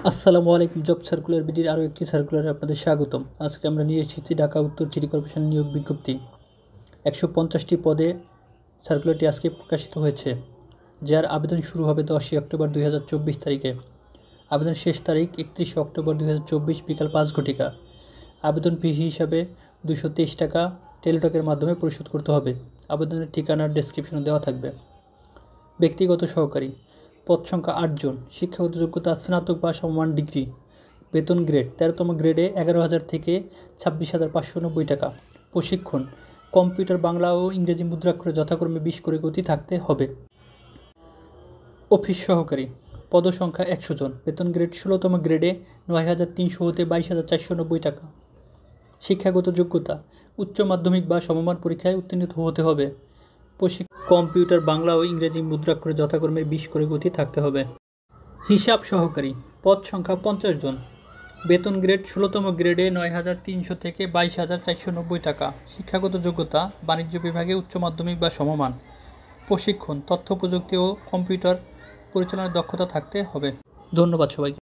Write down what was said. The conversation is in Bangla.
আসসালামু আলাইকুম। জব সার্কুলার বিডির আরও একটি সার্কুলারে আপনাদের স্বাগতম। আজকে আমরা নিয়ে এসেছি ঢাকা উত্তর সিটি কর্পোরেশন নিয়োগ বিজ্ঞপ্তি। 150টি পদে সার্কুলারটি আজকে প্রকাশিত হয়েছে, যার আবেদন শুরু হবে 10 অক্টোবর 2024 তারিখে। আবেদন শেষ তারিখ 31 অক্টোবর 2024 বিকাল 5 ঘটিকা। আবেদন ফি হিসাবে 223 টাকা টেলিটকের মাধ্যমে পরিশোধ করতে হবে। আবেদনের ঠিকানার ডেসক্রিপশনে দেওয়া থাকবে। ব্যক্তিগত সহকারী পদ সংখ্যা 8 জন। শিক্ষাগত যোগ্যতা স্নাতক বা সমমান ডিগ্রি। বেতন গ্রেড 13তম গ্রেডে 11,000 থেকে 26,590 টাকা। প্রশিক্ষণ কম্পিউটার বাংলা ও ইংরেজি মুদ্রাক্ষরে যথাক্রমে 20 করে গতি থাকতে হবে। অফিস সহকারী পদ সংখ্যা 100 জন। বেতন গ্রেড 16তম গ্রেডে 9,300 হতে 22,490 টাকা। শিক্ষাগত যোগ্যতা উচ্চ মাধ্যমিক বা সমমান পরীক্ষায় উত্তীর্ণ হতে হবে। কম্পিউটার বাংলা ও ইংরেজি মুদ্রাক্ষরে যথাক্রমে 20 করে গতি থাকতে হবে। হিসাব সহকারী পদ সংখ্যা 50 জন। বেতন গ্রেড 16তম গ্রেডে 9,300 থেকে 22,490 টাকা। শিক্ষাগত যোগ্যতা বাণিজ্য বিভাগে উচ্চ মাধ্যমিক বা সমমান। প্রশিক্ষণ তথ্য প্রযুক্তি ও কম্পিউটার পরিচালনার দক্ষতা থাকতে হবে। ধন্যবাদ সবাইকে।